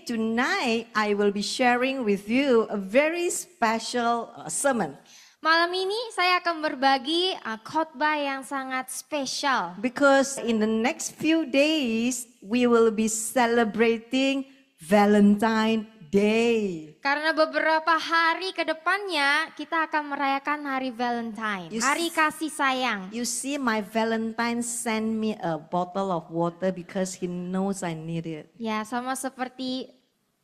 Tonight, I will be sharing with you a very special sermon. Malam ini saya akan berbagi khotbah yang sangat spesial. Because in the next few days, we will be celebrating Valentine Day. Karena beberapa hari ke depannya kita akan merayakan hari Valentine, hari kasih sayang. You see, my Valentine sent me a bottle of water because he knows I need it. Ya, sama seperti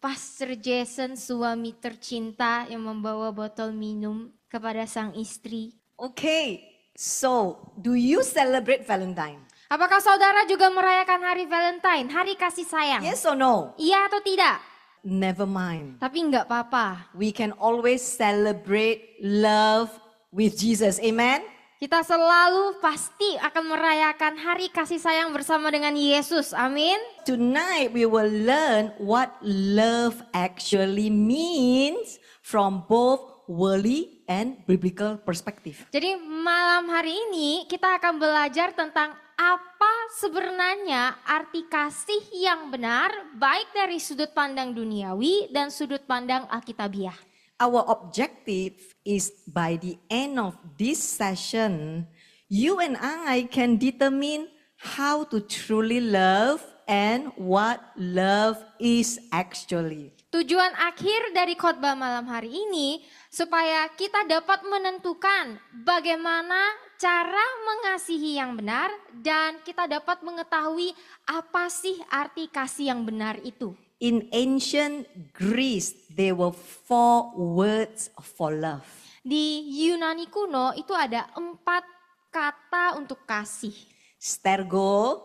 Pastor Jason, suami tercinta yang membawa botol minum kepada sang istri. Okay, so do you celebrate Valentine? Apakah saudara juga merayakan hari Valentine, hari kasih sayang? Yes or no? Iya atau tidak? Never mind. Tapi enggak apa-apa. We can always celebrate love with Jesus. Amen? Kita selalu pasti akan merayakan hari kasih sayang bersama dengan Yesus. Amin. Tonight we will learn what love actually means from both worldly and biblical perspective. Jadi malam hari ini kita akan belajar tentang apa sebenarnya arti kasih yang benar baik dari sudut pandang duniawi dan sudut pandang Alkitabiah. Our objective is by the end of this session, you and I can determine how to truly love and what love is actually. Tujuan akhir dari khotbah malam hari ini supaya kita dapat menentukan bagaimana cara mengasihi yang benar dan kita dapat mengetahui apa sih arti kasih yang benar itu. In ancient Greece, there were 4 words for love. Di Yunani kuno itu ada 4 kata untuk kasih. Stergo.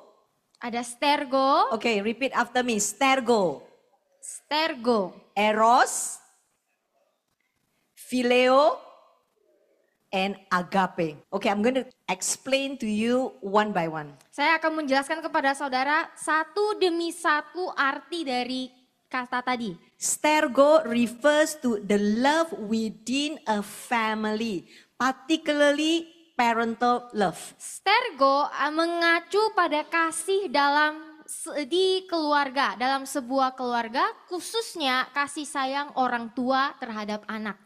Ada stergo. Okay, repeat after me. Stergo. Stergo. Eros. Phileo. And agape. Okay, I'm going to explain to you one by one. Saya akan menjelaskan kepada saudara satu demi satu arti dari kata tadi. Stergo refers to the love within a family, particularly parental love. Stergo mengacu pada kasih di keluarga, dalam sebuah keluarga, khususnya kasih sayang orang tua terhadap anak.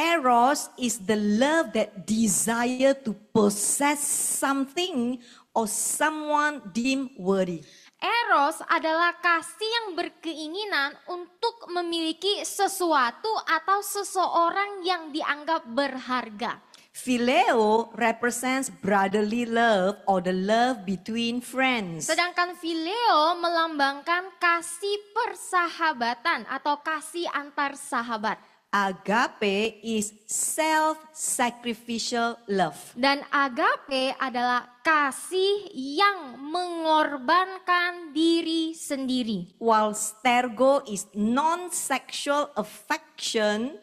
Eros is the love that desire to possess something or someone deemed worthy. Eros adalah kasih yang berkeinginan untuk memiliki sesuatu atau seseorang yang dianggap berharga. Phileo represents brotherly love or the love between friends. Sedangkan phileo melambangkan kasih persahabatan atau kasih antar sahabat. Agape is self-sacrificial love. Dan agape adalah kasih yang mengorbankan diri sendiri. While stergo is non-sexual affection,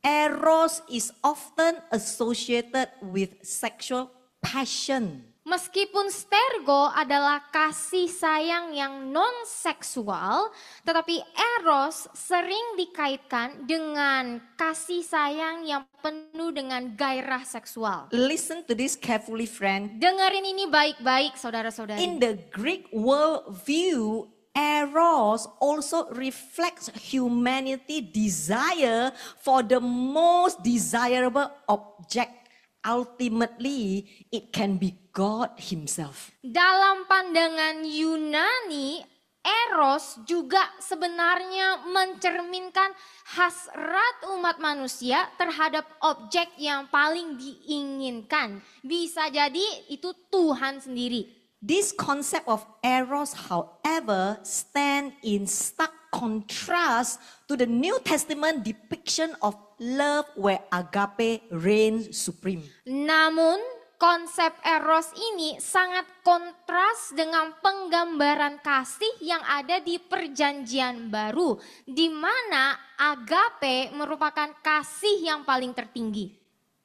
eros is often associated with sexual passion. Meskipun stergo adalah kasih sayang yang non-seksual, tetapi eros sering dikaitkan dengan kasih sayang yang penuh dengan gairah seksual. Listen to this carefully, friend. Dengerin ini baik-baik, saudara-saudari. In the Greek worldview, eros also reflects humanity desire for the most desirable object. Ultimately, it can be God Himself. Dalam pandangan Yunani, eros juga sebenarnya mencerminkan hasrat umat manusia terhadap objek yang paling diinginkan. Bisa jadi itu Tuhan sendiri. This concept of eros, however, stand in stark contrast to the New Testament depiction of love where agape reigns supreme. Namun, konsep eros ini sangat kontras dengan penggambaran kasih yang ada di Perjanjian Baru, di mana agape merupakan kasih yang paling tertinggi.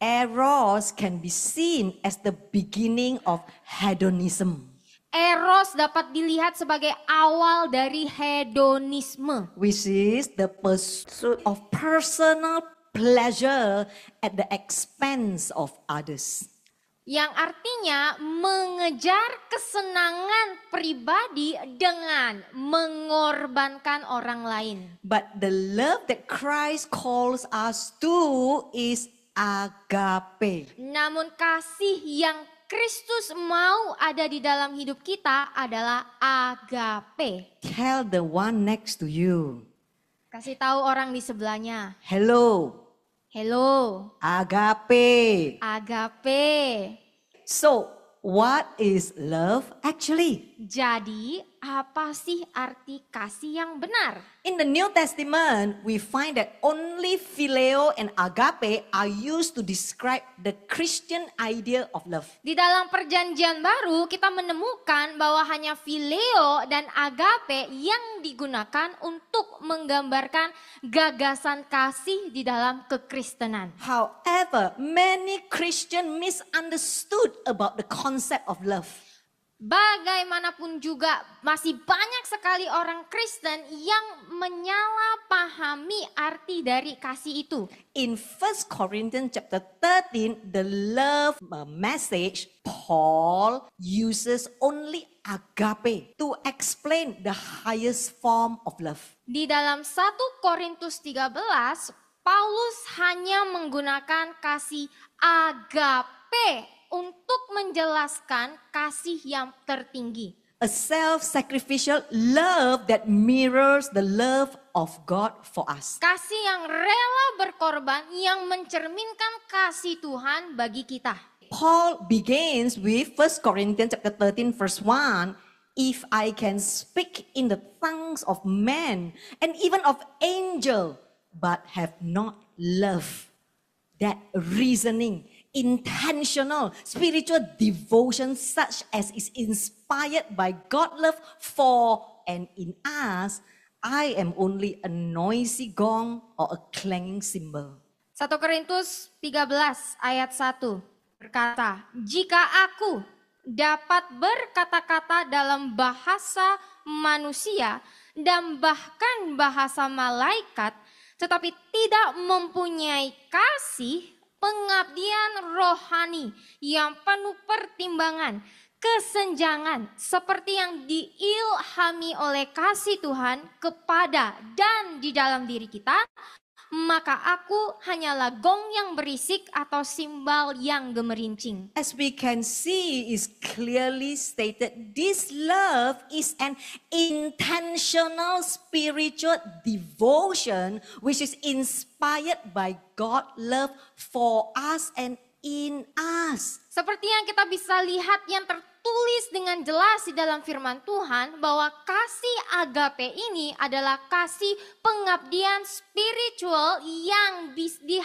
Eros can be seen as the beginning of hedonism. Eros dapat dilihat sebagai awal dari hedonisme, which is the pursuit of personal pleasure at the expense of others. yang artinya mengejar kesenangan pribadi dengan mengorbankan orang lain. But the love that Christ calls us to is agape. Namun kasih yang Kristus mau ada di dalam hidup kita adalah agape. Tell the one next to you, Kasih tahu orang di sebelahnya, hello, hello, agape. agape. So, what is love actually? Jadi, apa sih arti kasih yang benar? In the New Testament, we find that only phileo and agape are used to describe the Christian idea of love. Di dalam perjanjian baru, kita menemukan bahwa hanya phileo dan agape yang digunakan untuk menggambarkan gagasan kasih di dalam kekristenan. However, many Christians misunderstood about the concept of love. Bagaimanapun juga masih banyak sekali orang Kristen yang menyalahpahami arti dari kasih itu. In 1 Corinthians chapter 13, the love message, Paul uses only agape to explain the highest form of love. Di dalam 1 Korintus 13, Paulus hanya menggunakan kasih agape untuk menjelaskan kasih yang tertinggi. A self-sacrificial love that mirrors the love of God for us. Kasih yang rela berkorban yang mencerminkan kasih Tuhan bagi kita. Paul begins with 1 Corinthians chapter 13 verse 1. If I can speak in the tongues of men and even of angel, but have not love, that reasoning, intentional spiritual devotion such as is inspired by God love for and in us, I am only a noisy gong or a clanging cymbal. 1 Korintus 13 ayat 1 berkata, jika aku dapat berkata-kata dalam bahasa manusia dan bahkan bahasa malaikat, tetapi tidak mempunyai kasih, pengabdian rohani yang penuh pertimbangan, kesenjangan seperti yang diilhami oleh kasih Tuhan kepada dan di dalam diri kita, maka aku hanyalah gong yang berisik atau simbal yang gemerincing. As we can see, is clearly stated, this love is an intentional spiritual devotion which is inspired by God love for us and in us. Seperti yang kita bisa lihat yang tertulis dengan jelas di dalam firman Tuhan bahwa kasih agape ini adalah kasih pengabdian spiritual yang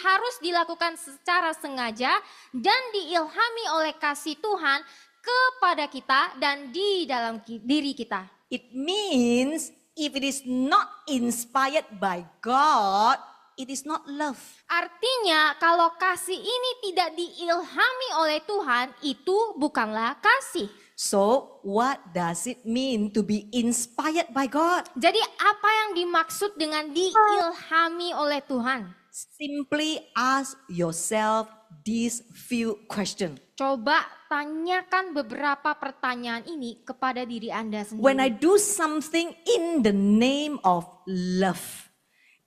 harus dilakukan secara sengaja dan diilhami oleh kasih Tuhan kepada kita dan di dalam diri kita. It means if it is not inspired by God, it is not love. Artinya kalau kasih ini tidak diilhami oleh Tuhan, itu bukanlah kasih. So, what does it mean to be inspired by God? Jadi apa yang dimaksud dengan diilhami oleh Tuhan? Simply ask yourself these few questions. Coba tanyakan beberapa pertanyaan ini kepada diri Anda sendiri. When I do something in the name of love,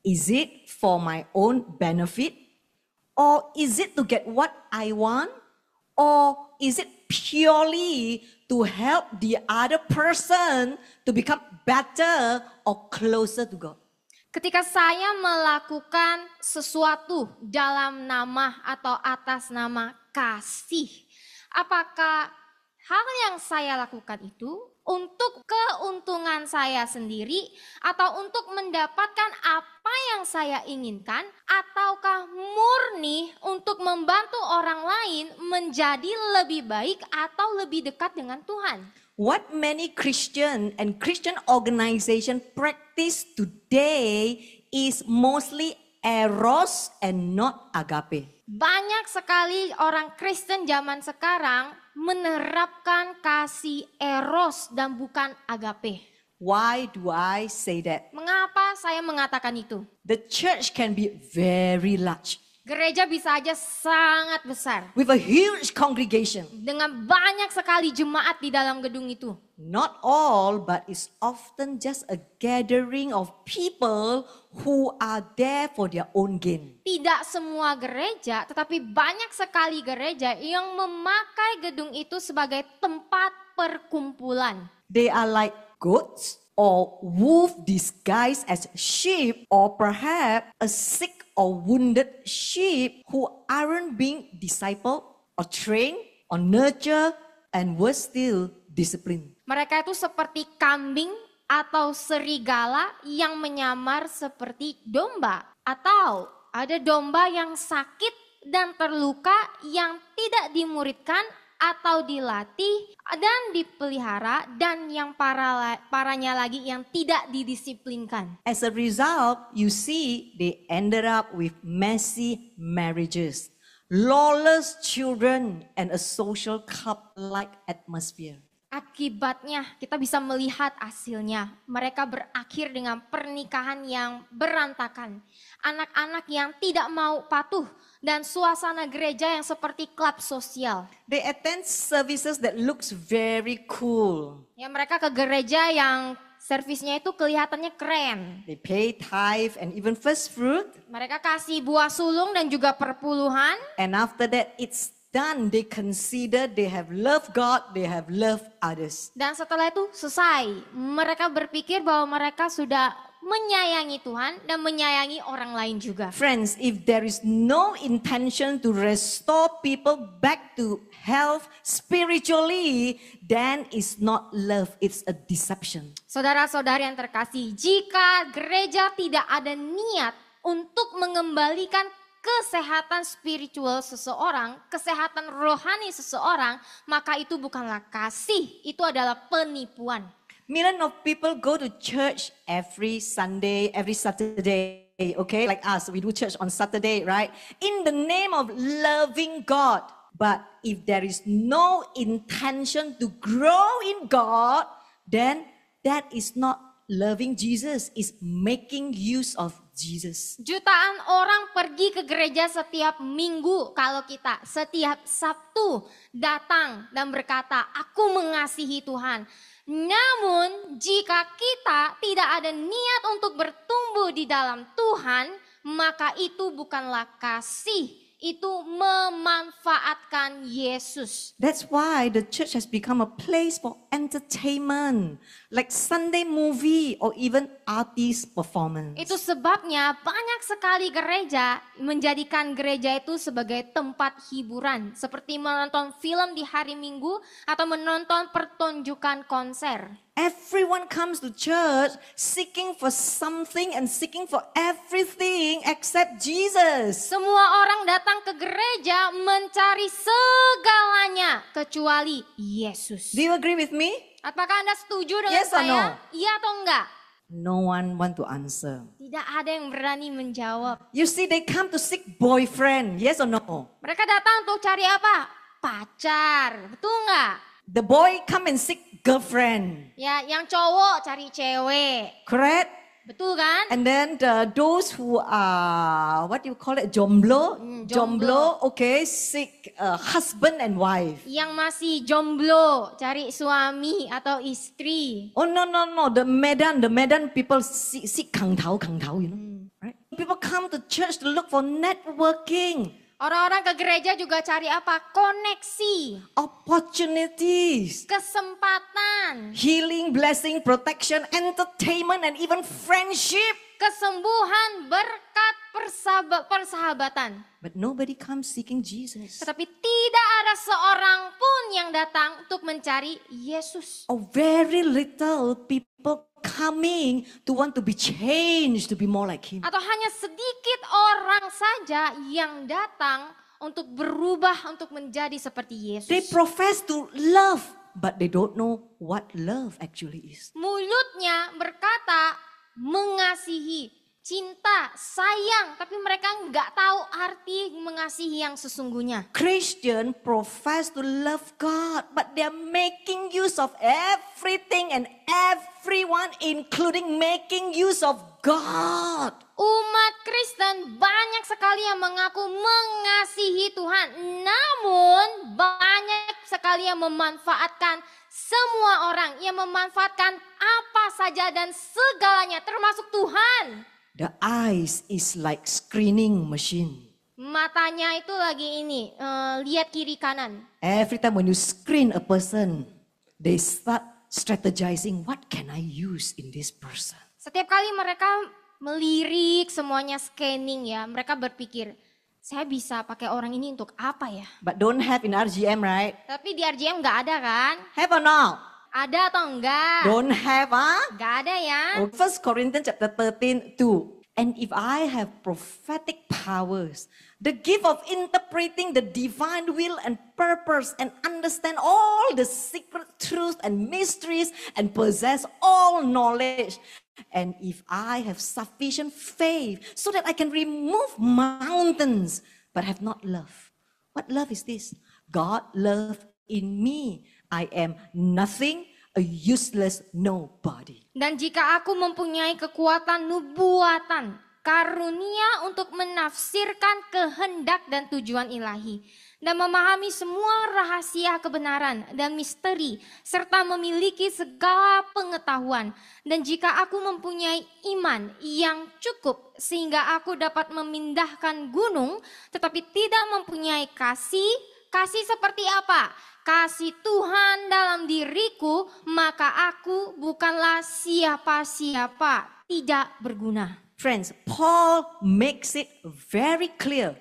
is it for my own benefit? Or is it to get what I want? Or is it purely to help the other person to become better or closer to God? Ketika saya melakukan sesuatu dalam nama atau atas nama kasih, apakah hal yang saya lakukan itu untuk keuntungan saya sendiri atau untuk mendapatkan apa yang saya inginkan, ataukah murni untuk membantu orang lain menjadi lebih baik atau lebih dekat dengan Tuhan? What many Christian and Christian organization practice today is mostly eros and not agape. Banyak sekali orang Kristen zaman sekarang menerapkan kasih eros dan bukan agape. Why do I say that? Mengapa saya mengatakan itu? The church can be very large. Gereja bisa aja sangat besar. with a huge congregation. Dengan banyak sekali jemaat di dalam gedung itu. Not all, but it's often just a gathering of people who are there for their own gain. Tidak semua gereja, tetapi banyak sekali gereja yang memakai gedung itu sebagai tempat perkumpulan. They are like goats or wolf disguised as sheep, or perhaps a sick or wounded sheep who aren't being discipled or trained or nurtured and were still disciplined. Mereka itu seperti kambing atau serigala yang menyamar seperti domba. Atau ada domba yang sakit dan terluka yang tidak dimuridkan atau dilatih dan dipelihara, dan yang parahnya lagi yang tidak didisiplinkan. As a result, you see they ended up with messy marriages, lawless children, and a social club-like atmosphere. Akibatnya kita bisa melihat hasilnya. Mereka berakhir dengan pernikahan yang berantakan. Anak-anak yang tidak mau patuh dan suasana gereja yang seperti klub sosial. They attend services that looks very cool. Ya, mereka ke gereja yang servisnya itu kelihatannya keren. They pay tithe and even first fruit. Mereka kasih buah sulung dan juga perpuluhan. And after that it's done, they consider they have loved God, they have loved others. Dan setelah itu selesai. Mereka berpikir bahwa mereka sudah menyayangi Tuhan dan menyayangi orang lain juga. Friends, if there is no intention to restore people back to health spiritually, then it's not love, it's a deception. Saudara-saudari yang terkasih, jika gereja tidak ada niat untuk mengembalikan kesehatan spiritual seseorang, kesehatan rohani seseorang, maka itu bukanlah kasih, itu adalah penipuan. Millions of people go to church every Sunday, every Saturday, okay? Like us, we do church on Saturday, right? In the name of loving God. But if there is no intention to grow in God, then that is not loving Jesus, it's making use of Jesus. Jutaan orang pergi ke gereja setiap minggu kalau kita setiap Sabtu datang dan berkata, aku mengasihi Tuhan. Namun jika kita tidak ada niat untuk bertumbuh di dalam Tuhan, maka itu bukanlah kasih, itu memanfaatkan Yesus. That's why the church has become a place for entertainment, like Sunday movie or even artist performance. Itu sebabnya banyak sekali gereja menjadikan gereja itu sebagai tempat hiburan, seperti menonton film di hari Minggu atau menonton pertunjukan konser. Everyone comes to church seeking for something and seeking for everything except Jesus. Semua orang datang ke gereja mencari segalanya kecuali Yesus. Do you agree with me? Apakah Anda setuju dengan Yes or saya? no? Iya atau enggak? No one want to answer. Tidak ada yang berani menjawab. You see, they come to seek boyfriend. Yes or no? Mereka datang untuk cari apa? Pacar. Betul enggak? The boy come and seek girlfriend. Ya, yang cowok cari cewek. Correct? Betul kan? And then those who are, what do you call it, jomblo? jomblo. Okay, seek husband and wife. Yang masih jomblo cari suami atau istri. Oh no, the Medan people seek kang tao, you know, right? People come to church to look for networking, Orang-orang ke gereja juga cari apa? Koneksi, opportunities, kesempatan, healing, blessing, protection, entertainment, and even friendship. kesembuhan, berkat, persahabatan. But nobody comes seeking Jesus. Tetapi tidak ada seorang pun yang datang untuk mencari Yesus. Or very little people coming to want to be changed to be more like Him. Atau hanya sedikit orang saja yang datang untuk berubah untuk menjadi seperti Yesus. They profess to love, but they don't know what love actually is. Mulutnya berkata mengasihi, cinta, sayang, tapi mereka nggak tahu arti mengasihi yang sesungguhnya. Christian profess to love God, but they are making use of everything and everyone, including making use of God. Umat Kristen dan banyak sekali yang mengaku mengasihi Tuhan. Namun banyak sekali yang memanfaatkan semua orang, yang memanfaatkan apa saja dan segalanya termasuk Tuhan. The eyes is like screening machine. Matanya itu lagi ini, lihat kiri kanan. Every time when you screen a person, they start strategizing, what can I use in this person? Setiap kali mereka melirik, semuanya scanning ya. Mereka berpikir, saya bisa pakai orang ini untuk apa ya? But don't have in RGM, right? Tapi di RJM nggak ada kan? Have or not? Ada atau enggak? Don't have, ah? Nggak ada ya. Oh, 1 Corinthians chapter 13, 2. And if I have prophetic powers, the gift of interpreting the divine will and purpose and understand all the secret truths and mysteries and possess all knowledge. And if I have sufficient faith so that I can remove mountains but have not love. What love is this? God love in me. I am nothing, a useless nobody. Dan jika aku mempunyai kekuatan nubuatan, karunia untuk menafsirkan kehendak dan tujuan ilahi, dan memahami semua rahasia kebenaran dan misteri, serta memiliki segala pengetahuan. Dan jika aku mempunyai iman yang cukup sehingga aku dapat memindahkan gunung, tetapi tidak mempunyai kasih seperti apa? Kasih Tuhan dalam diriku, maka aku bukanlah siapa-siapa, tidak berguna. Friends, Paul makes it very clear.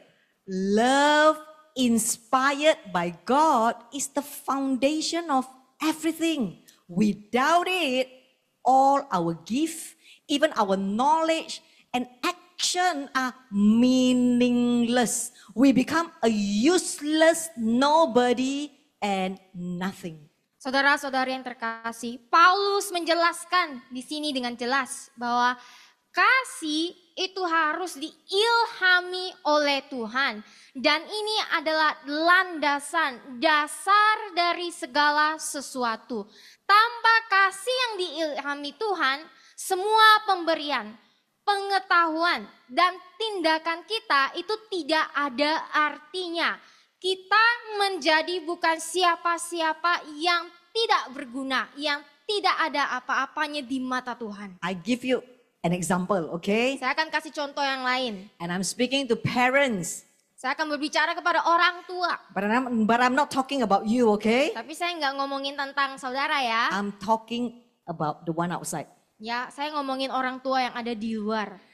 Love inspired by God is the foundation of everything. Without it, all our gift, even our knowledge and action are meaningless. We become a useless nobody and nothing. Saudara-saudari yang terkasih, Paulus menjelaskan di sini dengan jelas bahwa kasih itu harus diilhami oleh Tuhan. Dan ini adalah landasan, dasar dari segala sesuatu. Tanpa kasih yang diilhami Tuhan, semua pemberian, pengetahuan, dan tindakan kita itu tidak ada artinya. Kita menjadi bukan siapa-siapa yang tidak berguna, yang tidak ada apa-apanya di mata Tuhan. I give you an example, okay? Saya akan kasih contoh yang lain. And I'm speaking to parents. Saya akan berbicara kepada orang tua. But I'm not talking about you, okay? Tapi saya nggak ngomongin tentang saudara ya. I'm talking about the one outside. Ya, saya ngomongin orang tua yang ada di luar.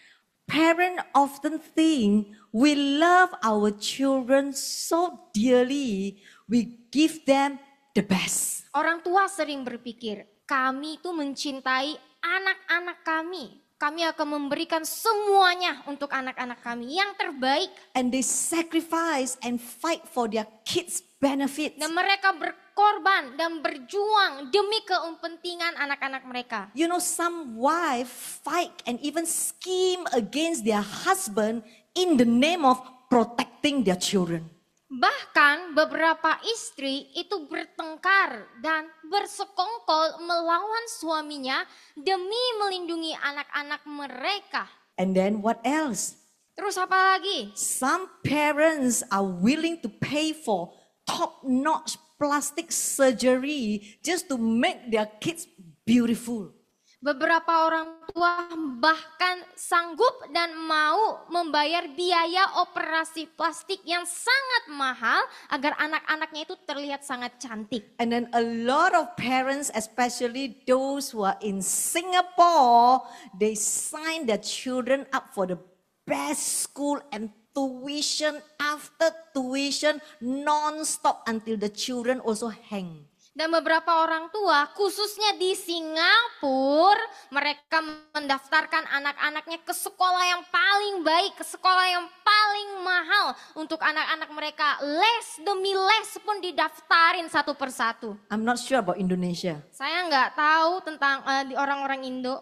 Parents often think we love our children so dearly, we give them the best. Orang tua sering berpikir, kami itu mencintai anak-anak kami. Kami akan memberikan semuanya untuk anak-anak kami yang terbaik. And they sacrifice and fight for their kids' benefits. Dan mereka berkorban dan berjuang demi kepentingan anak-anak mereka. You know, some wife fight and even scheme against their husband in the name of protecting their children. Bahkan beberapa istri itu bertengkar dan bersekongkol melawan suaminya demi melindungi anak-anak mereka. And then what else? Terus apa lagi? Some parents are willing to pay for top-notch plastic surgery just to make their kids beautiful. Beberapa orang tua bahkan sanggup dan mau membayar biaya operasi plastik yang sangat mahal agar anak-anaknya itu terlihat sangat cantik. And then a lot of parents, especially those who are in Singapore, they sign their children up for the best school and tuition after tuition non-stop until the children also hang. Dan beberapa orang tua, khususnya di Singapura, mereka mendaftarkan anak-anaknya ke sekolah yang paling baik, ke sekolah yang paling mahal untuk anak-anak mereka. Les demi les pun didaftarin satu persatu. I'm not sure about Indonesia, Saya nggak tahu tentang di orang-orang Indo.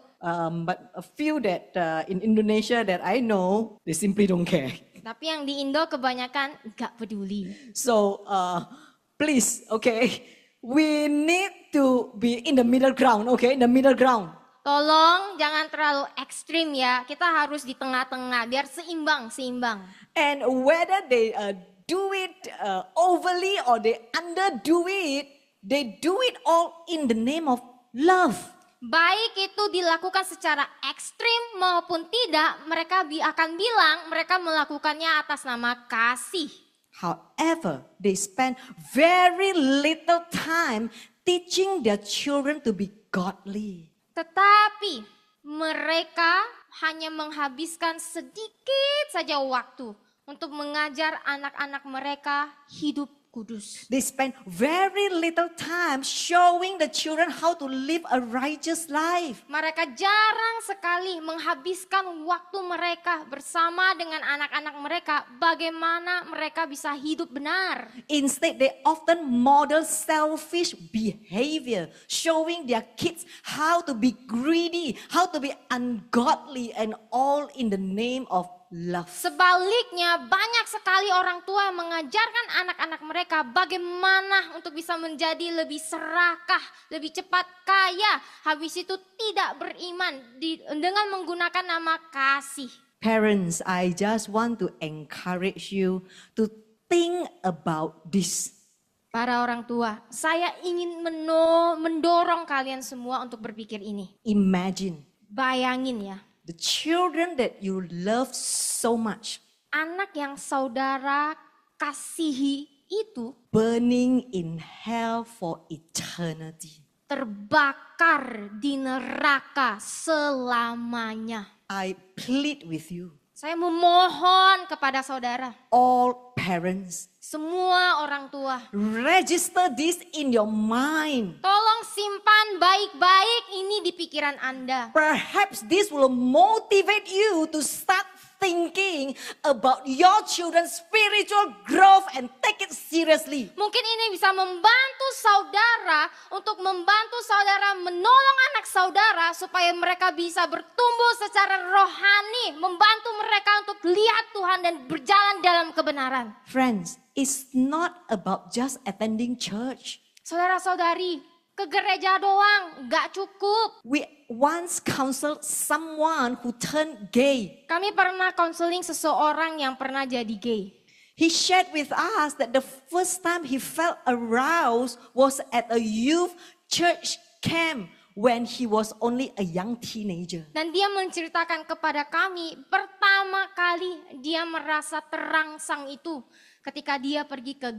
but a few that in Indonesia that I know, they simply don't care. Tapi yang di Indo kebanyakan nggak peduli. So please, okay, we need to be in the middle ground, okay, in the middle ground. Tolong jangan terlalu ekstrim ya. Kita harus di tengah-tengah biar seimbang. And whether they do it overly or they underdo it, they do it all in the name of love. Baik itu dilakukan secara ekstrim maupun tidak, mereka akan bilang mereka melakukannya atas nama kasih. However, they spend very little time teaching their children to be godly. Tetapi mereka hanya menghabiskan sedikit saja waktu untuk mengajar anak-anak mereka hidup kudus. They spend very little time showing the children how to live a righteous life. Mereka jarang sekali menghabiskan waktu mereka bersama dengan anak-anak mereka bagaimana mereka bisa hidup benar. Instead, they often model selfish behavior, showing their kids how to be greedy, how to be ungodly, and all in the name of love. Sebaliknya, banyak sekali orang tua yang mengajarkan anak-anak mereka bagaimana untuk bisa menjadi lebih serakah, lebih cepat kaya, habis itu tidak beriman dengan menggunakan nama kasih. Parents, I just want to encourage you to think about this. Para orang tua, saya ingin mendorong kalian semua untuk berpikir ini. Imagine Bayangin ya, the children that you love so much anak yang saudara kasihi itu burning in hell for eternity. terbakar di neraka selamanya. I plead with you, Saya memohon kepada saudara, all parents, semua orang tua, register this in your mind. tolong simpan baik-baik ini di pikiran Anda. Perhaps this will motivate you to start thinking about your children's spiritual growth and take it seriously. Mungkin ini bisa membantu saudara untuk membantu saudara menolong anak saudara supaya mereka bisa bertumbuh secara rohani, membantu mereka untuk lihat Tuhan dan berjalan dalam kebenaran. Friends, it's not about just attending church. Saudara-saudari, ke gereja doang gak cukup. We once counseled someone who turned gay. Kami pernah konseling seseorang yang pernah jadi gay. He shared with us that the first time he felt aroused was at a youth church camp when he was only a young teenager. Dan dia menceritakan kepada kami pertama kali dia merasa terangsang itu ketika dia pergi ke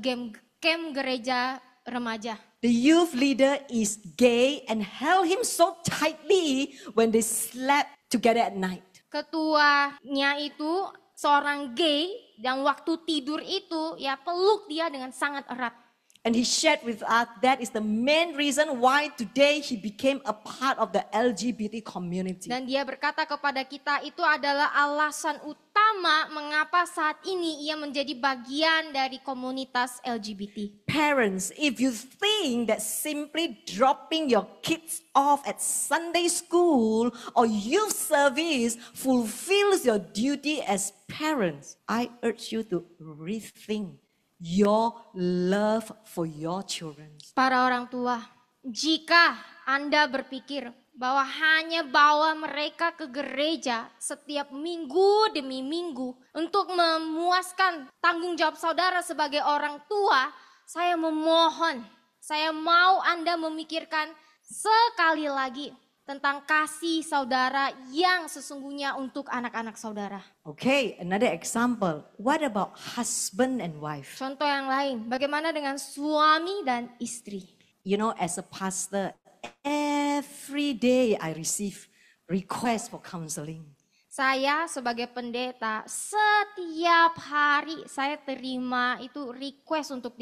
camp gereja remaja. The youth leader is gay and held him so tightly when they slept together at night. Ketuanya itu seorang gay dan waktu tidur itu ya peluk dia dengan sangat erat. And he shared with us that is the main reason why today he became a part of the LGBT community. Dan dia berkata kepada kita itu adalah alasan utama mengapa saat ini ia menjadi bagian dari komunitas LGBT. Parents, if you think that simply dropping your kids off at Sunday school or youth service fulfills your duty as parents, I urge you to rethink your love for your children. Para orang tua, jika Anda berpikir bahwa hanya bawa mereka ke gereja setiap minggu demi minggu untuk memuaskan tanggung jawab saudara sebagai orang tua, saya memohon, saya mau Anda memikirkan sekali lagi tentang kasih saudara yang sesungguhnya untuk anak-anak saudara. Okay, another example. What about husband and wife? Contoh yang lain, bagaimana dengan suami dan istri? You know, as a pastor, every day I receive requests for counseling. Saya sebagai pendeta, setiap hari saya terima itu request untuk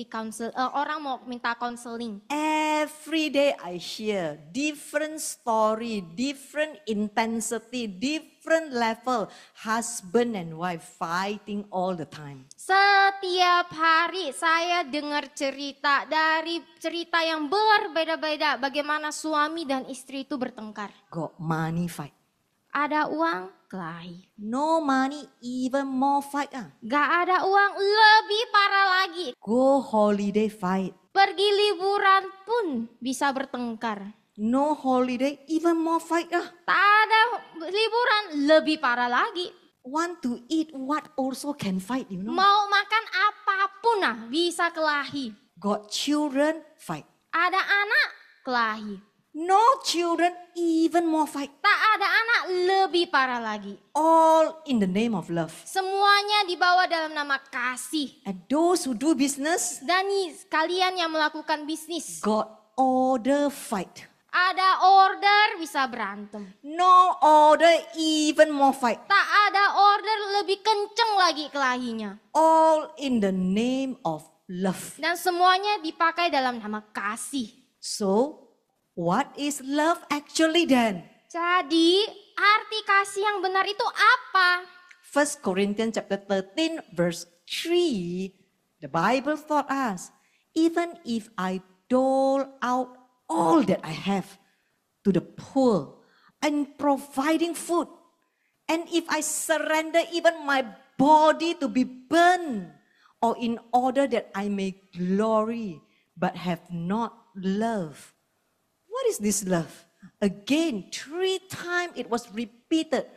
orang mau minta counseling. Every day I hear different story, different intensity, different level, husband and wife fighting all the time. Setiap hari saya dengar cerita dari cerita yang berbeda-beda bagaimana suami dan istri itu bertengkar. Got money fight. Ada uang, kelahi. No money, even more fight. Gak ada uang, lebih parah lagi. Go holiday fight. Pergi liburan pun bisa bertengkar. No holiday, even more fight. Tak ada liburan, lebih parah lagi. Want to eat what also can fight, Mau makan apapun bisa kelahi. Got children, fight. Ada anak, kelahi. No children, even more fight. Tak ada anak, lebih parah lagi. All in the name of love. Semuanya dibawa dalam nama kasih. And those who do business, Dan kalian yang melakukan bisnis, got order, fight. ada order bisa berantem. No order, even more fight. Tak ada order, lebih kenceng lagi kelahinya. All in the name of love. Dan semuanya dipakai dalam nama kasih. So, what is love actually then? Jadi arti kasih yang benar itu apa? 1 Corinthians chapter 13 verse 3, the Bible taught us, even if I dole out all that I have to the poor and providing food, and if I surrender even my body to be burned, or in order that I may glory, but have not love. What is this love? Again, 3 times it was repeated.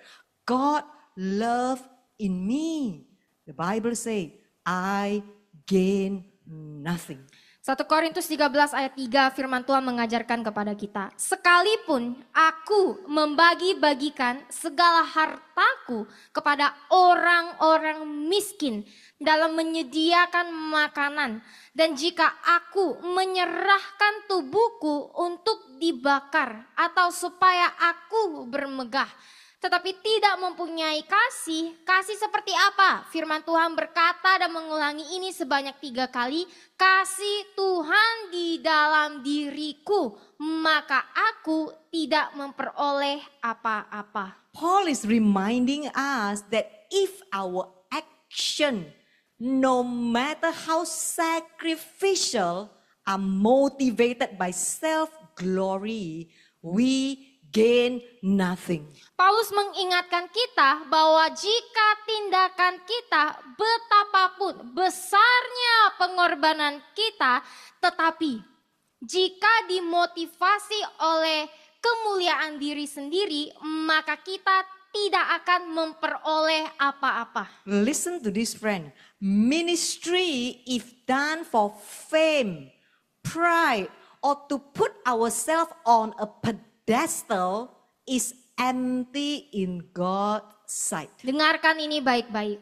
God love in me. The Bible says, I gain nothing. 1 Korintus 13 ayat 3 firman Tuhan mengajarkan kepada kita. Sekalipun aku membagi-bagikan segala hartaku kepada orang-orang miskin dalam menyediakan makanan. Dan jika aku menyerahkan tubuhku untuk dibakar atau supaya aku bermegah, tetapi tidak mempunyai kasih, kasih seperti apa? Firman Tuhan berkata dan mengulangi ini sebanyak 3 kali. Kasih Tuhan di dalam diriku, maka aku tidak memperoleh apa-apa. Paul is reminding us that if our action, no matter how sacrificial, are motivated by self-glory, we gain nothing. Paulus mengingatkan kita bahwa jika tindakan kita betapapun besarnya pengorbanan kita, tetapi jika dimotivasi oleh kemuliaan diri sendiri, maka kita tidak akan memperoleh apa-apa. Listen to this, friend. Ministry, if done for fame, pride, or to put ourselves on a pedestal, is empty in God's sight. Dengarkan ini baik-baik.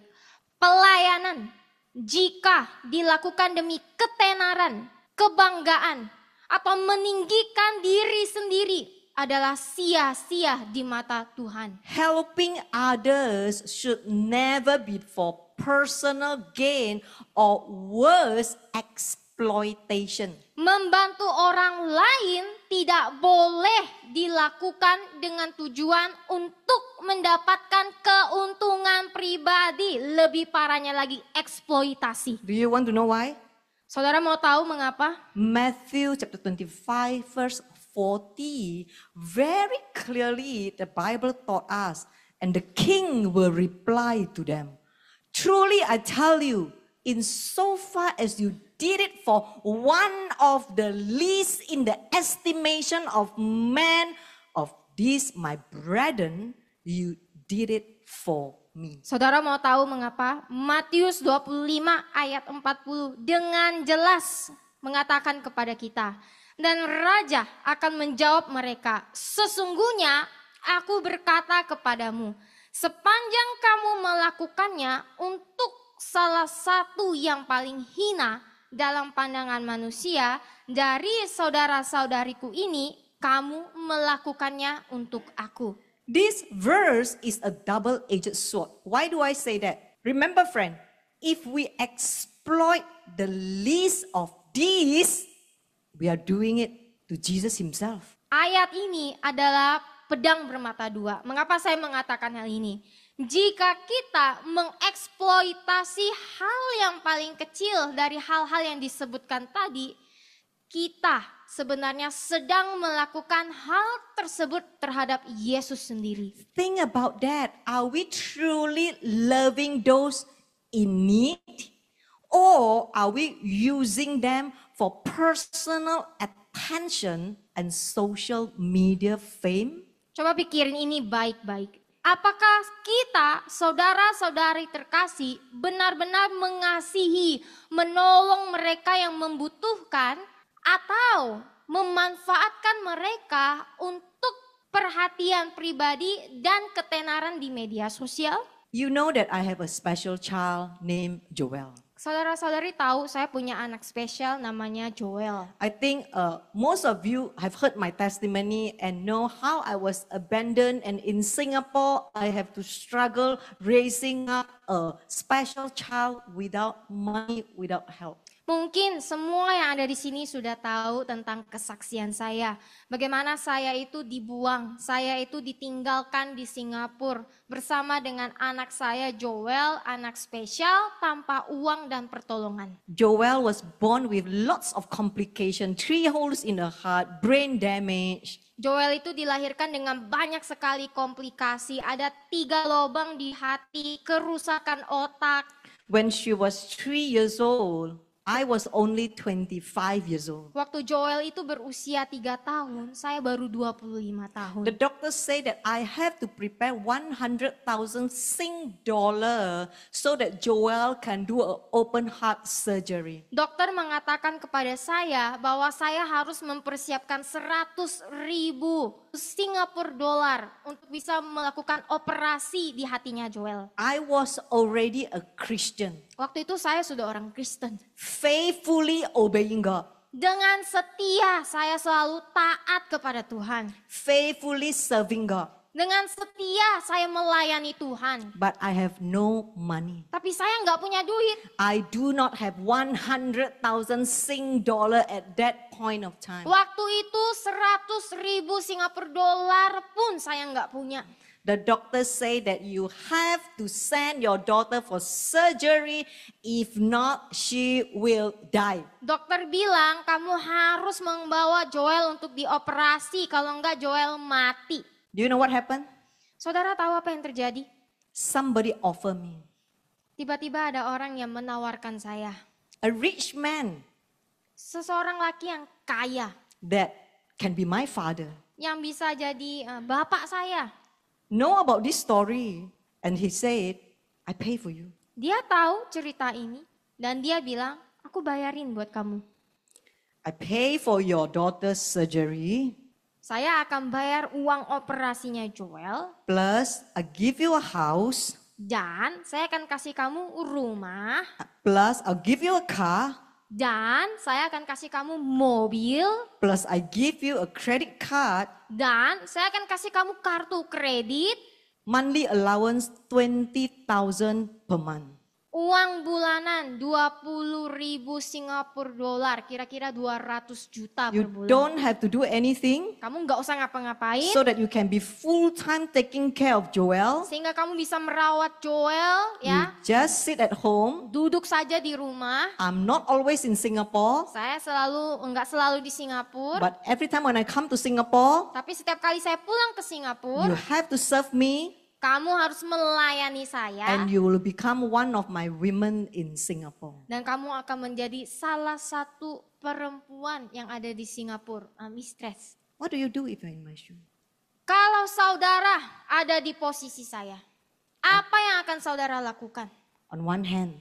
Pelayanan jika dilakukan demi ketenaran, kebanggaan, atau meninggikan diri sendiri adalah sia-sia di mata Tuhan. Helping others should never be for personal gain or worse, exploitation. Membantu orang lain tidak boleh dilakukan dengan tujuan untuk mendapatkan keuntungan pribadi. Lebih parahnya lagi, eksploitasi. Do you want to know why? Saudara mau tahu mengapa? Matthew chapter 25 verse 40, very clearly the Bible taught us, and the king will reply to them, truly I tell you, in so far as you did it for one of the least in the estimation of man, of these my brethren, you did it for me. Saudara mau tahu mengapa? Matius 25 ayat 40 dengan jelas mengatakan kepada kita. Dan raja akan menjawab mereka, sesungguhnya aku berkata kepadamu, sepanjang kamu melakukannya untuk salah satu yang paling hina dalam pandangan manusia, dari saudara-saudariku ini, kamu melakukannya untuk aku. This verse is a double-edged sword. Why do I say that? Remember, friend, if we exploit the least of these, we are doing it to Jesus himself. Ayat ini adalah pedang bermata dua. Mengapa saya mengatakan hal ini? Jika kita mengeksploitasi hal yang paling kecil dari hal-hal yang disebutkan tadi, kita sebenarnya sedang melakukan hal tersebut terhadap Yesus sendiri. Think about that. Are we truly loving those in need? Or are we using them for personal attention and social media fame? Coba pikirin ini baik-baik. Apakah kita, saudara-saudari terkasih, benar-benar mengasihi, menolong mereka yang membutuhkan, atau memanfaatkan mereka untuk perhatian pribadi dan ketenaran di media sosial? You know that I have a special child named Joel. Saudara-saudari tahu saya punya anak spesial namanya Joel. I think most of you have heard my testimony and know how I was abandoned, and in Singapore I have to struggle raising up a special child without money, without help. Mungkin semua yang ada di sini sudah tahu tentang kesaksian saya. Bagaimana saya itu dibuang, saya itu ditinggalkan di Singapura bersama dengan anak saya Joel, anak spesial tanpa uang dan pertolongan. Joel was born with lots of complications, 3 holes in the heart, brain damage. Joel itu dilahirkan dengan banyak sekali komplikasi, ada 3 lubang di hati, kerusakan otak. When she was 3 years old, I was only 25 years old. Waktu Joel itu berusia 3 tahun, saya baru 25 tahun. The doctors say that I have to prepare 100,000 Sing dollar so that Joel can do an open heart surgery. Dokter mengatakan kepada saya bahwa saya harus mempersiapkan 100.000 Singapura dolar untuk bisa melakukan operasi di hatinya Joel. I was already a Christian, Waktu itu saya sudah orang Kristen. faithfully obeying God, Dengan setia saya selalu taat kepada Tuhan. faithfully serving God. Dengan setia saya melayani Tuhan. But I have no money. Tapi saya nggak punya duit. I do not have 100,000 Sing dollar at that point of time. Waktu itu 100.000 Singapura dolar pun saya nggak punya. The doctors say that you have to send your daughter for surgery, if not she will die. Dokter bilang kamu harus membawa Joel untuk dioperasi, kalau enggak Joel mati. Do you know what happened? Saudara tahu apa yang terjadi? Somebody offered me. Tiba-tiba ada orang yang menawarkan saya. A rich man Seseorang laki yang kaya, that can be my father. yang bisa jadi bapak saya. Know about this story, and he said, I pay for you. Dia tahu cerita ini dan dia bilang, aku bayarin buat kamu. I pay for your daughter's surgery, Saya akan bayar uang operasinya Joel plus I give you a house, dan saya akan kasih kamu rumah plus I'll give you a car, dan saya akan kasih kamu mobil plus I give you a credit card, dan saya akan kasih kamu kartu kredit, monthly allowance 20,000 per month. uang bulanan 20.000 Singapura dolar, kira-kira 200 juta per You bulan. don't have to do anything Kamu nggak usah ngapa-ngapain so that you can be full-time taking care of Joel. sehingga kamu bisa merawat Joel ya. You just sit at home. Duduk saja di rumah. I'm not always in Singapore, Saya nggak selalu di Singapura, but every time when I come to Singapore, tapi setiap kali saya pulang ke you Singapura, have to serve me kamu harus melayani saya and you will become one of my women in Singapore. dan kamu akan menjadi salah satu perempuan yang ada di Singapura, mistress. What do you do if you're in my shoe? Kalau saudara ada di posisi saya, apa yang akan saudara lakukan? On one hand,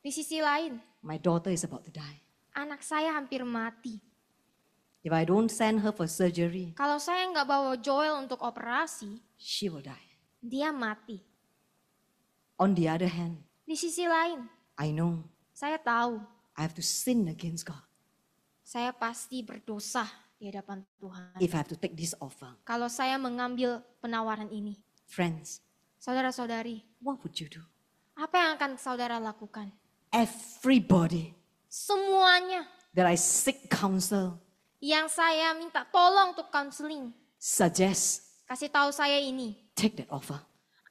Di sisi lain, my daughter is about to die. anak saya hampir mati. If I don't send her for surgery, Kalau saya nggak bawa Joel untuk operasi, she will die. dia mati. On the other hand, Di sisi lain, I know saya tahu I have to sin against God saya pasti berdosa di hadapan Tuhan. if I have to take this offer. Kalau saya mengambil penawaran ini, Friends, saudara-saudari, what would you do? apa yang akan saudara lakukan? Everybody Semuanya that I seek counsel, yang saya minta tolong untuk counseling, suggest, kasih tahu saya ini, take that offer.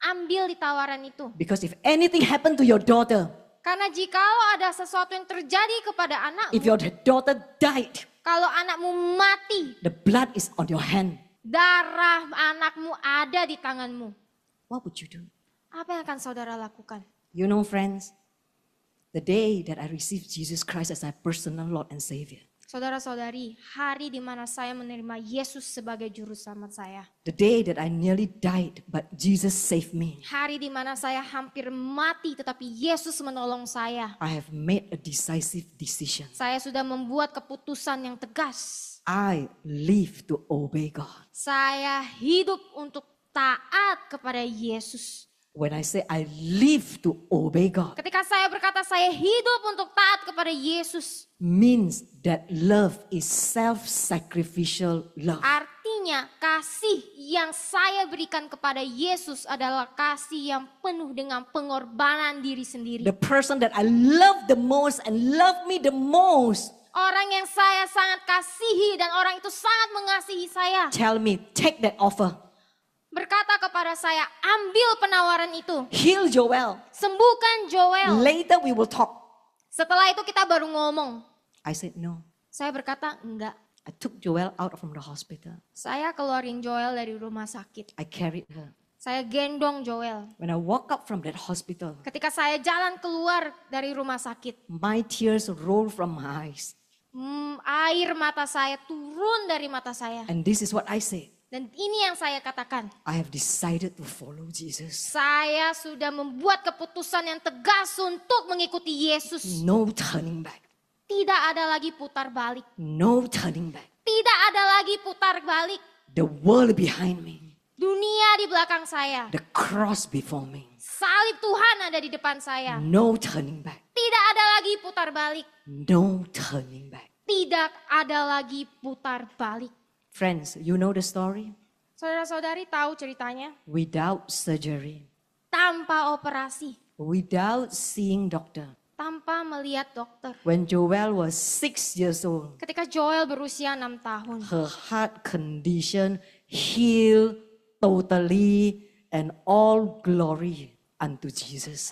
ambil di tawaran itu. Because if anything happened to your daughter, Karena jikalau ada sesuatu yang terjadi kepada if anakmu, your daughter died, kalau anakmu mati, the blood is on your hand. darah anakmu ada di tanganmu. What would you do? Apa yang akan saudara lakukan? You know, friends, the day that I received Jesus Christ as my personal Lord and Savior, Saudara-saudari, hari di mana saya menerima Yesus sebagai juru selamat saya. The day that I nearly died, but Jesus saved me. Hari di mana saya hampir mati tetapi Yesus menolong saya. I have made a decisive decision. Saya sudah membuat keputusan yang tegas. I live to obey God. Saya hidup untuk taat kepada Yesus. When I say I live to obey God, Ketika saya berkata saya hidup untuk taat kepada Yesus, means that love is self-sacrificial love. artinya kasih yang saya berikan kepada Yesus adalah kasih yang penuh dengan pengorbanan diri sendiri. The person that I love the most and love me the most, Orang yang saya sangat kasihi dan orang itu sangat mengasihi saya, tell me, take that offer. berkata kepada saya, ambil penawaran itu, Heal Joel. sembuhkan Joel. Later we will talk. Setelah itu kita baru ngomong. I said no. Saya berkata enggak. I took Joel out from the hospital. Saya keluarin Joel dari rumah sakit. I carried her. Saya gendong Joel. When I walk up from that hospital, Ketika saya jalan keluar dari rumah sakit, my tears roll from my eyes. air mata saya turun dari mata saya. And this is what I said. Dan ini yang saya katakan. I have decided to follow Jesus. Saya sudah membuat keputusan yang tegas untuk mengikuti Yesus. No turning back. Tidak ada lagi putar balik. No turning back. Tidak ada lagi putar balik. The world behind me. Dunia di belakang saya. The cross before me. Salib Tuhan ada di depan saya. No turning back. Tidak ada lagi putar balik. No turning back. Tidak ada lagi putar balik. Friends, you know the story? Saudara-saudari tahu ceritanya? Without surgery, Tanpa operasi. without seeing doctor. Tanpa melihat dokter. When Joel was 6 years old, Ketika Joel berusia 6 tahun. her heart condition healed totally and all glory unto Jesus.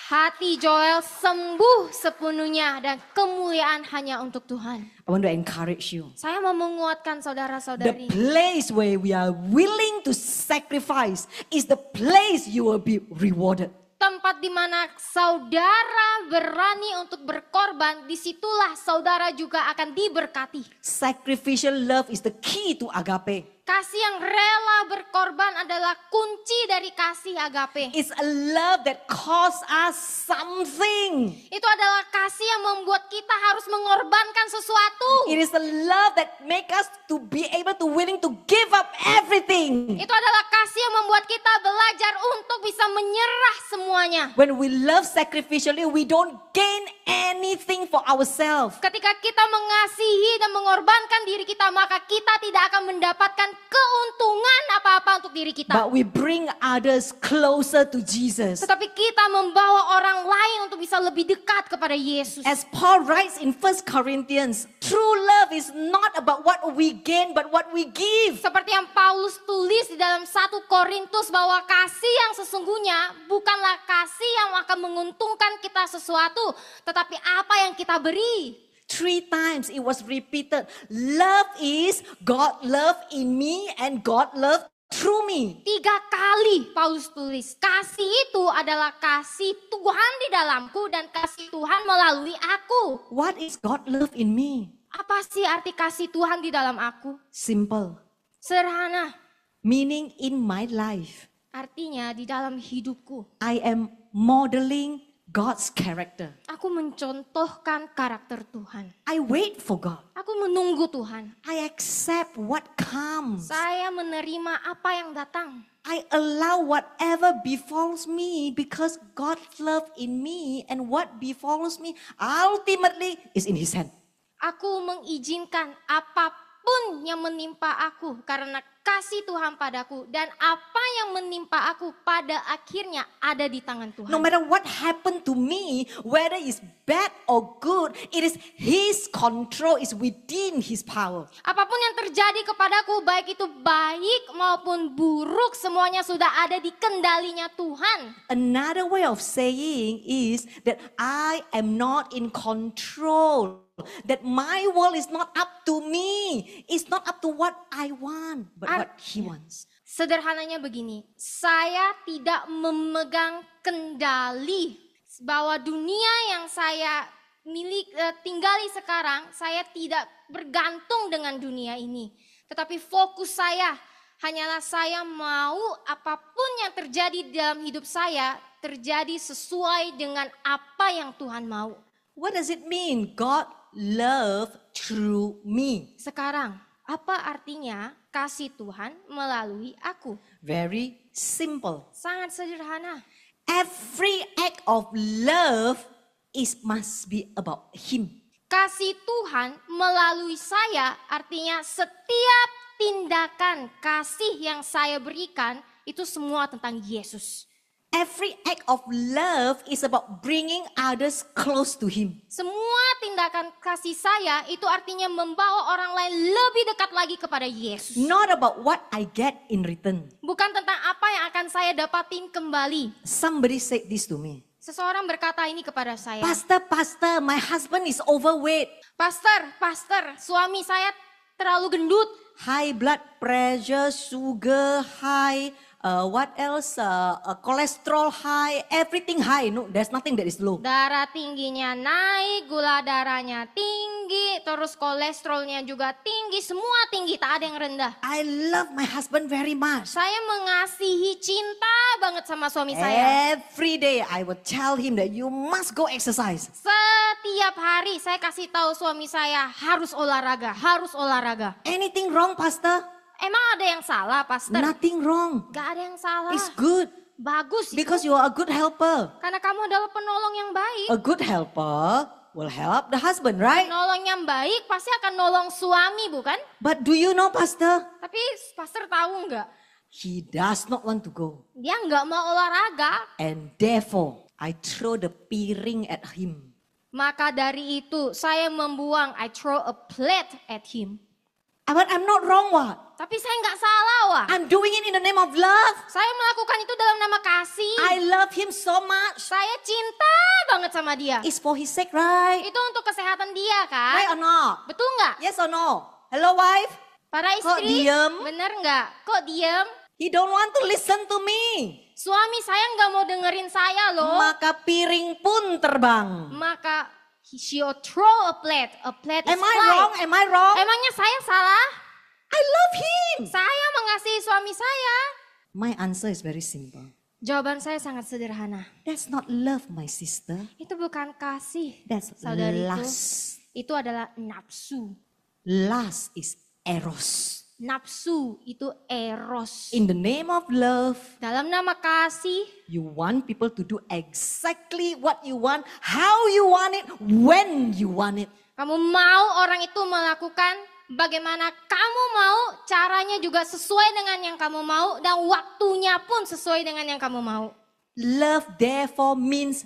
Hati Joel sembuh sepenuhnya dan kemuliaan hanya untuk Tuhan. I want to encourage you. Saya mau menguatkan The saudara-saudari. place where we are willing to sacrifice is the place you will be rewarded. Tempat di mana saudara berani untuk berkorban, disitulah saudara juga akan diberkati. Sacrificial love is the key to agape. Kasih yang rela berkorban adalah kunci dari kasih agape. It's a love that costs us something. Itu adalah kasih yang membuat kita harus mengorbankan sesuatu. It is a love that make us to be able to willing to give up everything. Itu adalah kasih yang membuat kita belajar untuk bisa menyerah semuanya. When we love sacrificially, we don't gain anything for ourselves. Ketika kita mengasihi dan mengorbankan diri kita, maka kita tidak akan mendapatkan keuntungan apa-apa untuk diri kita. But we bring others closer to Jesus. Tetapi kita membawa orang lain untuk bisa lebih dekat kepada Yesus. As Paul writes in 1 Corinthians, true love is not about what we gain but what we give. Seperti yang Paulus tulis di dalam 1 Korintus bahwa kasih yang sesungguhnya bukanlah kasih yang akan menguntungkan kita sesuatu, tetapi apa yang kita beri. 3 times it was repeated. Love is God love in me and God love through me. 3 kali Paulus tulis, kasih itu adalah kasih Tuhan di dalamku dan kasih Tuhan melalui aku. What is God love in me? Apa sih arti kasih Tuhan di dalam aku? Simple. Sederhana, Meaning in my life, artinya di dalam hidupku. I am modeling God's character. Aku mencontohkan karakter Tuhan. I wait for God. Aku menunggu Tuhan. I accept what comes. Saya menerima apa yang datang. I allow whatever befalls me because God's love in me and what befalls me ultimately is in His hand. Aku mengizinkan apapun yang menimpa aku karena kasih Tuhan padaku. Dan apa yang menimpa aku pada akhirnya ada di tangan Tuhan. No matter what happened to me, whether it's bad or good, it is His control, is within His power. Apapun yang terjadi kepadaku, baik itu baik maupun buruk, semuanya sudah ada di kendalinya Tuhan. Another way of saying is that I am not in control. That my world is not up to me. It's not up to what I want, but what He wants. Sederhananya begini, saya tidak memegang kendali bahwa dunia yang saya tinggali sekarang, saya tidak bergantung dengan dunia ini. Tetapi fokus saya hanyalah saya mau apapun yang terjadi dalam hidup saya terjadi sesuai dengan apa yang Tuhan mau. What does it mean? God love through me. Sekarang, apa artinya kasih Tuhan melalui aku? Very simple. Sangat sederhana. Every act of love must be about Him. Kasih Tuhan melalui saya artinya setiap tindakan kasih yang saya berikan itu semua tentang Yesus. Every act of love is about bringing others close to Him. Semua tindakan kasih saya itu artinya membawa orang lain lebih dekat lagi kepada Yesus. Not about what I get in return. Bukan tentang apa yang akan saya dapatin kembali. Somebody said this to me. Seseorang berkata ini kepada saya. Pastor, my husband is overweight. Pastor, suami saya terlalu gendut. High blood pressure, sugar high, what else? Cholesterol high, everything high. No, there's nothing that is low. Darah tingginya naik, gula darahnya tinggi, terus kolesterolnya juga tinggi, semua tinggi, tak ada yang rendah. I love my husband very much. Saya mengasihi, cinta banget sama suami saya. Every day I would tell him that you must go exercise. Setiap hari saya kasih tahu suami saya harus olahraga. Anything wrong, Pastor? Emang ada yang salah, Pastor? Nothing wrong. Gak ada yang salah. It's good Bagus itu. because you are a good helper. Karena kamu adalah penolong yang baik. A good helper will help the husband, right? Penolong yang baik pasti akan nolong suami, bukan? But do you know, Pastor? Tapi Pastor tahu nggak? He does not want to go. Dia nggak mau olahraga. And therefore, I throw the piring at him. Maka dari itu saya membuang, I throw a plate at him. But I'm not wrong, what? Tapi saya nggak salah, wah. I'm doing it in the name of love. Saya melakukan itu dalam nama kasih. I love him so much. Saya cinta banget sama dia. It's for his sake, right? Itu untuk kesehatan dia, kan? Right or not? Betul nggak? Yes or no? Hello, wife? Para Kok istri, diem? bener nggak? Kok diem? He don't want to listen to me. Suami saya nggak mau dengerin saya loh. Maka piring pun terbang. Maka she'll throw a plate. A plate is Am I fly. wrong? Am I wrong? Emangnya saya salah? I love him. Saya mengasihi suami saya. My answer is very simple. Jawaban saya sangat sederhana. That's not love, my sister. Itu bukan kasih, That's saudariku. lust. Itu adalah nafsu. Lust is eros. Nafsu itu eros. In the name of love, Dalam nama kasih, you want people to do exactly what you want, how you want it, when you want it. kamu mau orang itu melakukan bagaimana kamu mau, caranya juga sesuai dengan yang kamu mau, dan waktunya pun sesuai dengan yang kamu mau. Love therefore means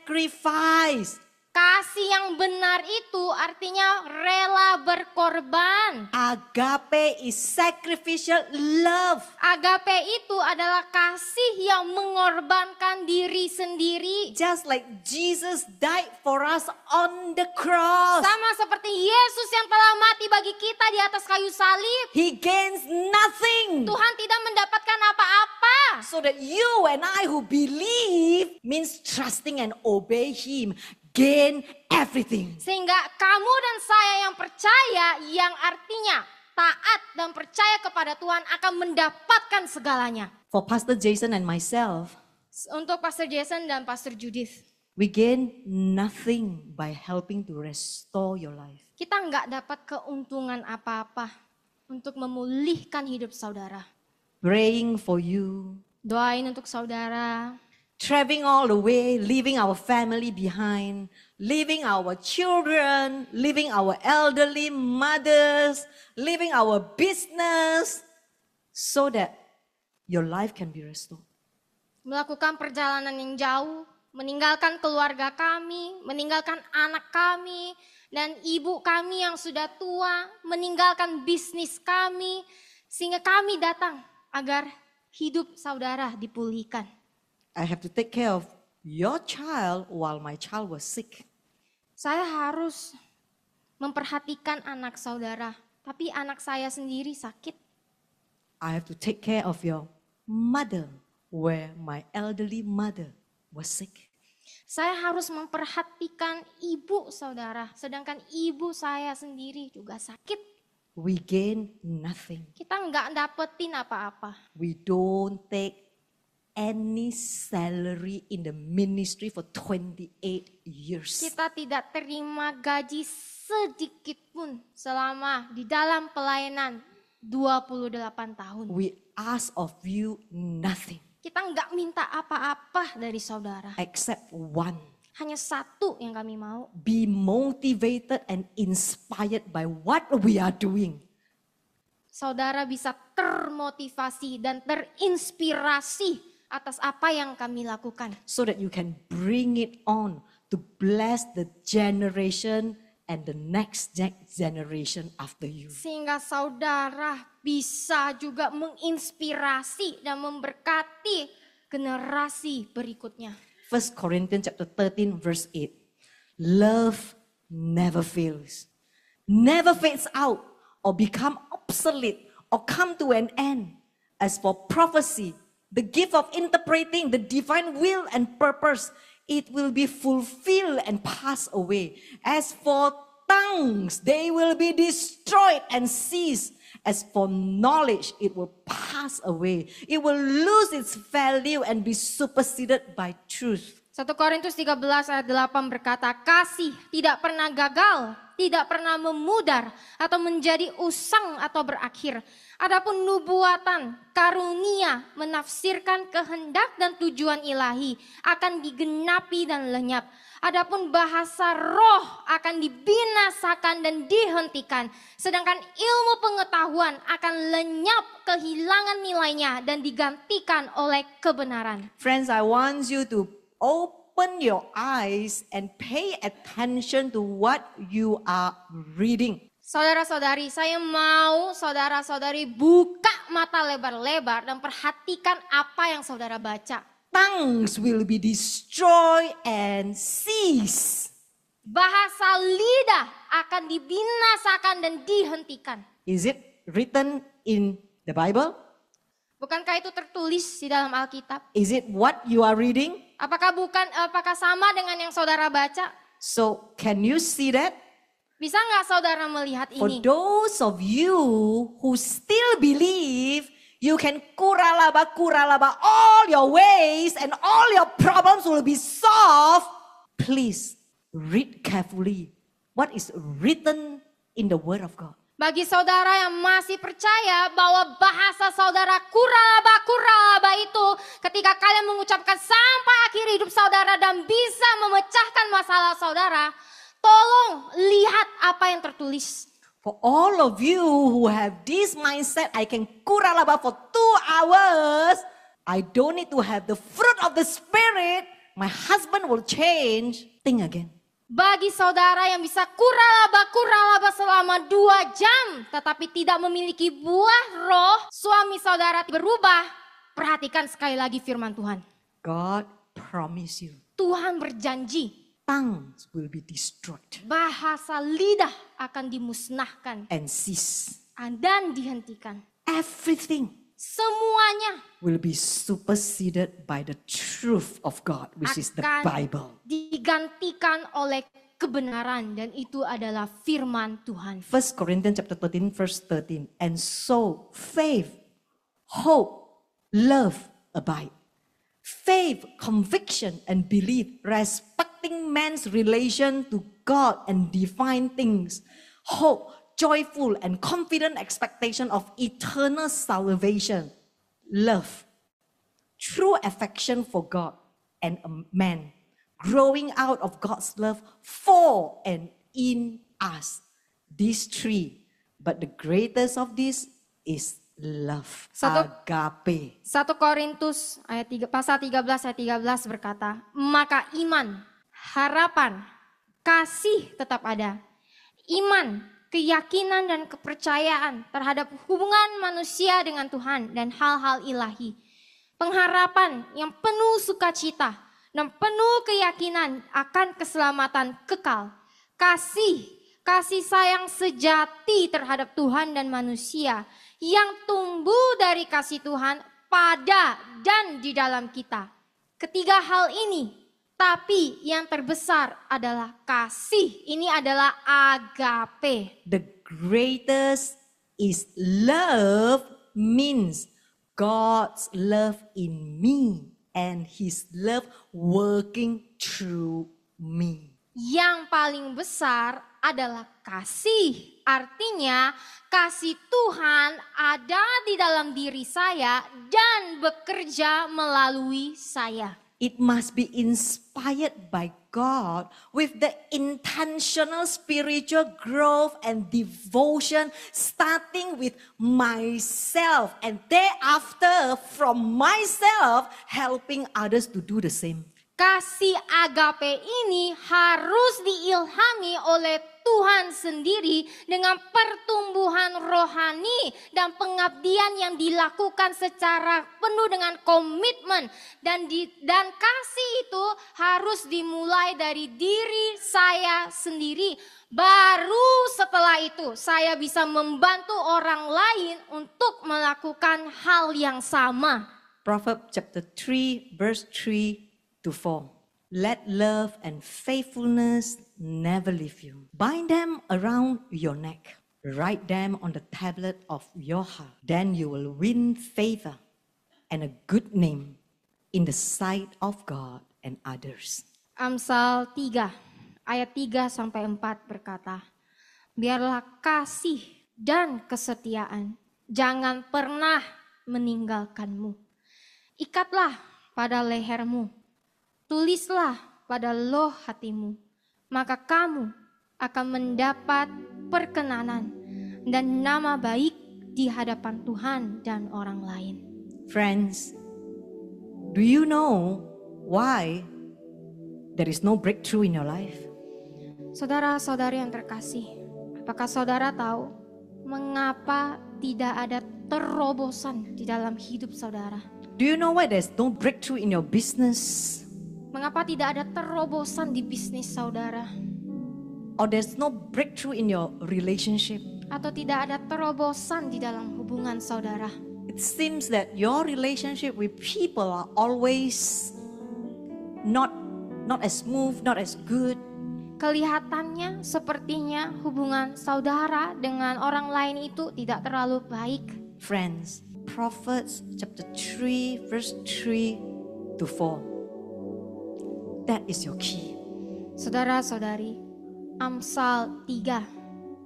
sacrifice. Kasih yang benar itu artinya rela berkorban. Agape is sacrificial love. Agape itu adalah kasih yang mengorbankan diri sendiri. Just like Jesus died for us on the cross. Sama seperti Yesus yang telah mati bagi kita di atas kayu salib. He gains nothing. Tuhan tidak mendapatkan apa-apa. So that you and I who believe means trusting and obey Him. Gain everything. Sehingga kamu dan saya yang percaya, yang artinya taat dan percaya kepada Tuhan akan mendapatkan segalanya. For Pastor Jason and myself, Untuk Pastor Jason dan Pastor Judith, we gain nothing by helping to restore your life. kita nggak dapat keuntungan apa-apa untuk memulihkan hidup saudara. Praying for you, Doain untuk saudara, traveling all the way, leaving our family behind, leaving our children, leaving our elderly mothers, leaving our business, so that your life can be restored. melakukan perjalanan yang jauh, meninggalkan keluarga kami, meninggalkan anak kami, dan ibu kami yang sudah tua, meninggalkan bisnis kami, sehingga kami datang agar hidup saudara dipulihkan. I have to take care of your child while my child was sick. Saya harus memperhatikan anak saudara, tapi anak saya sendiri sakit. I have to take care of your mother where my elderly mother was sick. Saya harus memperhatikan ibu saudara, sedangkan ibu saya sendiri juga sakit. We gain nothing. Kita nggak dapetin apa-apa. We don't take any salary in the ministry for 28 years. Kita tidak terima gaji sedikit pun selama di dalam pelayanan 28 tahun. We ask of you nothing Kita nggak minta apa-apa dari saudara. except one. Hanya satu yang kami mau. Be motivated and inspired by what we are doing. Saudara bisa termotivasi dan terinspirasi atas apa yang kami lakukan. So that you can bring it on to bless the generation and the next generation after you. Sehingga saudara bisa juga menginspirasi dan memberkati generasi berikutnya. 1 Corinthians chapter 13 verse 8. Love never fails, never fades out or become obsolete or come to an end. As for prophecy, the gift of interpreting the divine will and purpose, it will be fulfilled and pass away. As for tongues, they will be destroyed and cease. As for knowledge, it will pass away. It will lose its value and be superseded by truth. 1 Korintus 13 ayat 8 berkata, kasih tidak pernah gagal, tidak pernah memudar atau menjadi usang atau berakhir. Adapun nubuatan, karunia, menafsirkan kehendak dan tujuan ilahi akan digenapi dan lenyap. Adapun bahasa roh akan dibinasakan dan dihentikan. Sedangkan ilmu pengetahuan akan lenyap, kehilangan nilainya dan digantikan oleh kebenaran. Friends, I want you to open your eyes and pay attention to what you are reading. Saudara-saudari, saya mau saudara-saudari buka mata lebar-lebar dan perhatikan apa yang saudara baca. Tongues will be destroyed and cease. Bahasa lidah akan dibinasakan dan dihentikan. Is it written in the Bible? Bukankah itu tertulis di dalam Alkitab? Is it what you are reading? Apakah sama dengan yang saudara baca? So can you see that? Bisa nggak saudara melihat For ini? those of you who still believe, you can kuralaba all your ways and all your problems will be solved. Please read carefully what is written in the Word of God. Bagi saudara yang masih percaya bahwa bahasa saudara kuralaba itu ketika kalian mengucapkan sampai akhir hidup saudara dan bisa memecahkan masalah saudara, tolong lihat apa yang tertulis. For all of you who have this mindset, I can kuralaba for 2 hours. I don't need to have the fruit of the Spirit. My husband will change. Think again. Bagi saudara yang bisa kuralaba selama 2 jam tetapi tidak memiliki buah roh, suami saudara berubah. Perhatikan sekali lagi firman Tuhan. God promise you, Tuhan berjanji tongues will be destroyed bahasa lidah akan dimusnahkan and cease. dan dihentikan. Everything Semuanya will be superseded by the truth of God, which is the akan Bible. digantikan oleh kebenaran dan itu adalah firman Tuhan. 1 Corinthians chapter 13 verse 13. And so faith, hope, love abide. Faith, conviction and belief, respecting man's relation to God and divine things. Hope, joyful and confident expectation of eternal salvation. Love, true affection for God and a man, growing out of God's love for and in us. These three, but the greatest of these is love. Agape. 1 Korintus pasal 13 ayat 13 berkata, maka iman, harapan, kasih tetap ada. Iman, keyakinan dan kepercayaan terhadap hubungan manusia dengan Tuhan dan hal-hal ilahi. Pengharapan yang penuh sukacita dan penuh keyakinan akan keselamatan kekal. Kasih sayang sejati terhadap Tuhan dan manusia yang tumbuh dari kasih Tuhan pada dan di dalam kita. Ketiga hal ini Tapi yang terbesar adalah kasih. Ini adalah agape. The greatest is love means God's love in me and His love working through me. Yang paling besar adalah kasih. Artinya kasih Tuhan ada di dalam diri saya dan bekerja melalui saya. It must be inspired by God with the intentional spiritual growth and devotion, starting with myself and thereafter from myself helping others to do the same. Kasih agape ini harus diilhami oleh Tuhan sendiri dengan pertumbuhan rohani dan pengabdian yang dilakukan secara penuh dengan komitmen dan kasih itu harus dimulai dari diri saya sendiri. Baru setelah itu saya bisa membantu orang lain untuk melakukan hal yang sama. Proverbs chapter 3 verse 3 to 4. Let love and faithfulness never leave you. Bind them around your neck. Write them on the tablet of your heart. Then you will win favor and a good name in the sight of God and others. Amsal 3 ayat 3 sampai 4 berkata, biarlah kasih dan kesetiaan jangan pernah meninggalkanmu. Ikatlah pada lehermu. Tulislah pada loh hatimu, maka kamu akan mendapat perkenanan dan nama baik di hadapan Tuhan dan orang lain. Friends, do you know why there is no breakthrough in your life? Saudara-saudari yang terkasih, apakah saudara tahu mengapa tidak ada terobosan di dalam hidup saudara? Do you know why there's no breakthrough in your business? Mengapa tidak ada terobosan di bisnis saudara? Or there's no breakthrough in your relationship? Atau tidak ada terobosan di dalam hubungan saudara? It seems that your relationship with people are always not as smooth, not as good. Kelihatannya sepertinya hubungan saudara dengan orang lain itu tidak terlalu baik. Friends, Proverbs chapter 3 verse 3 to 4. That is your key. Saudara-saudari, Amsal 3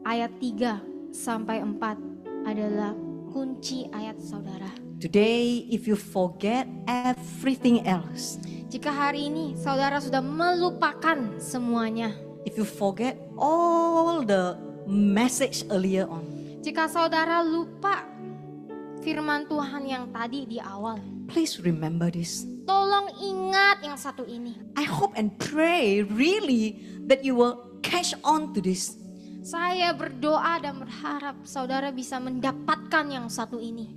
ayat 3 sampai 4 adalah kunci ayat saudara. Today, if you forget everything else, Jika hari ini saudara sudah melupakan semuanya, if you forget all the message earlier on, jika saudara lupa firman Tuhan yang tadi di awal, please remember this. tolong ingat yang satu ini. I hope and pray really that you will catch on to this. Saya berdoa dan berharap saudara bisa mendapatkan yang satu ini.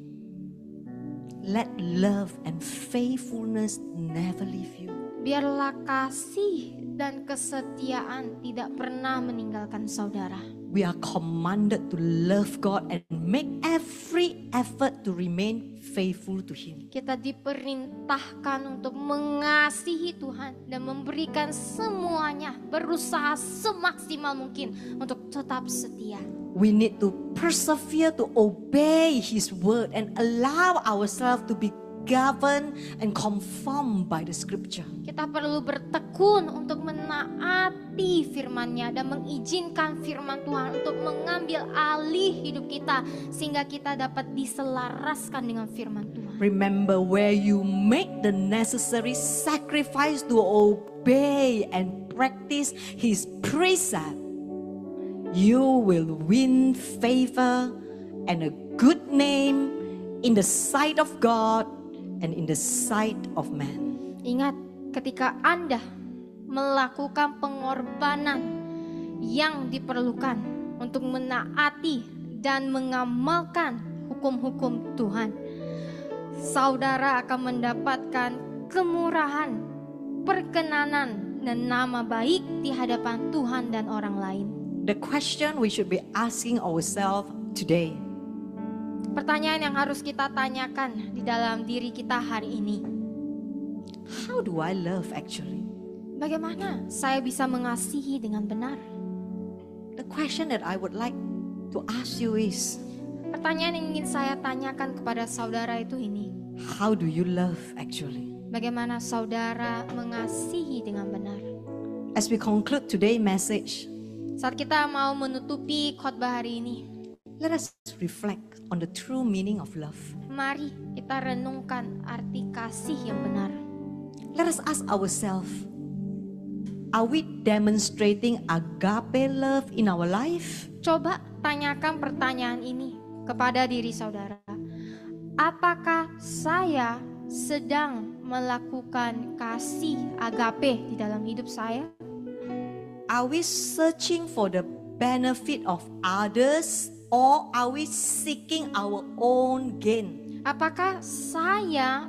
Let love and faithfulness never leave you. Biarlah kasih dan kesetiaan tidak pernah meninggalkan saudara. We are commanded to love God and make every effort to remain faithful to Him. Kita diperintahkan untuk mengasihi Tuhan dan memberikan semuanya, berusaha semaksimal mungkin untuk tetap setia. We need to persevere to obey His word and allow ourselves to be governed and conformed by the scripture. Kita perlu bertekun untuk menaati firman-Nya dan mengizinkan firman Tuhan untuk mengambil alih hidup kita sehingga kita dapat diselaraskan dengan firman Tuhan. Remember where you make the necessary sacrifice to obey and practice His precept, you will win favor and a good name in the sight of God and in the sight of man. Ingat, ketika Anda melakukan pengorbanan yang diperlukan untuk menaati dan mengamalkan hukum-hukum Tuhan, saudara akan mendapatkan kemurahan, perkenanan, dan nama baik di hadapan Tuhan dan orang lain. The question we should be asking ourselves today, Pertanyaan yang harus kita tanyakan di dalam diri kita hari ini. how do I love actually? Bagaimana saya bisa mengasihi dengan benar? The question that I would like to ask you is, Pertanyaan yang ingin saya tanyakan kepada saudara itu ini. how do you love actually? Bagaimana saudara mengasihi dengan benar? As we conclude today's message, Saat kita mau menutupi khotbah hari ini, let us reflect on the true meaning of love. mari kita renungkan arti kasih yang benar. Let us ask ourselves, are we demonstrating agape love in our life? Coba tanyakan pertanyaan ini kepada diri saudara. Apakah saya sedang melakukan kasih agape di dalam hidup saya? Are we searching for the benefit of others, or are we seeking our own gain? Apakah saya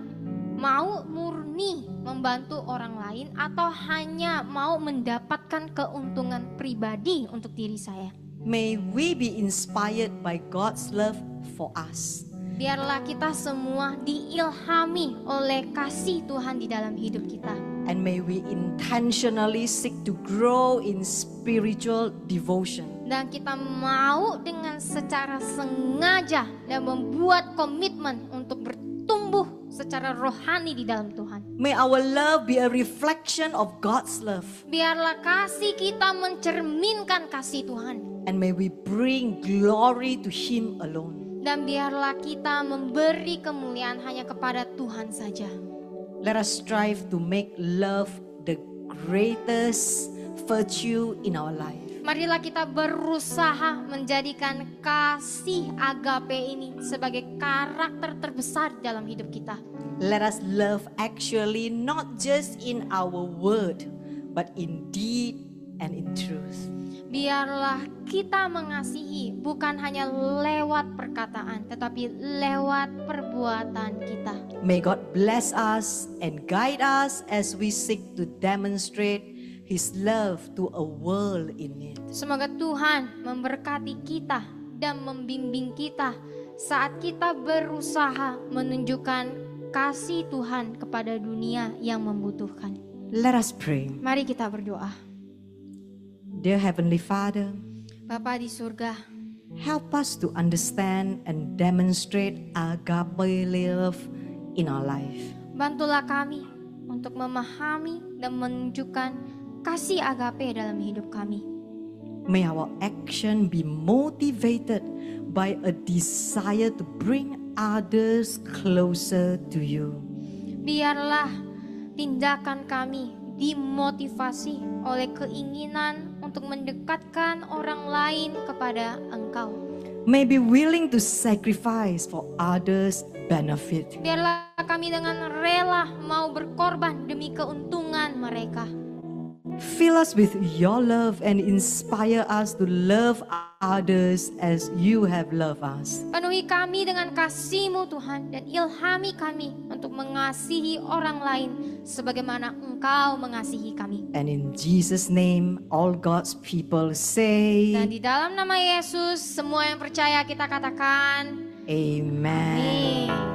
mau murni membantu orang lain atau hanya mau mendapatkan keuntungan pribadi untuk diri saya? May we be inspired by God's love for us. Biarlah kita semua diilhami oleh kasih Tuhan di dalam hidup kita. And may we intentionally seek to grow in spiritual devotion. Dan kita mau dengan secara sengaja dan membuat komitmen untuk bertumbuh secara rohani di dalam Tuhan. May our love be a reflection of God's love. Biarlah kasih kita mencerminkan kasih Tuhan. And may we bring glory to Him alone. Dan biarlah kita memberi kemuliaan hanya kepada Tuhan saja. Let us strive to make love the greatest virtue in our life. Marilah kita berusaha menjadikan kasih agape ini sebagai karakter terbesar dalam hidup kita. Let us love actually not just in our word, but in deed and in truth. Biarlah kita mengasihi bukan hanya lewat perkataan, tetapi lewat perbuatan kita. May God bless us and guide us as we seek to demonstrate His love to a world in need. Semoga Tuhan memberkati kita dan membimbing kita saat kita berusaha menunjukkan kasih Tuhan kepada dunia yang membutuhkan. Let us pray. Mari kita berdoa. Dear Heavenly Father, Bapa di surga, help us to understand and demonstrate agape love in our life. bantulah kami untuk memahami dan menunjukkan kasih agape dalam hidup kami. May our action be motivated by a desire to bring others closer to you. Biarlah tindakan kami dimotivasi oleh keinginan untuk mendekatkan orang lain kepada Engkau. May be willing to sacrifice for others' benefit. Biarlah kami dengan rela mau berkorban demi keuntungan mereka. Fill us with your love and inspire us to love others as you have loved us. Penuhi kami dengan kasih-Mu Tuhan dan ilhami kami untuk mengasihi orang lain sebagaimana Engkau mengasihi kami. And in Jesus' name, all God's people say, Dan di dalam nama Yesus, semua yang percaya kita katakan, Amen. Amin.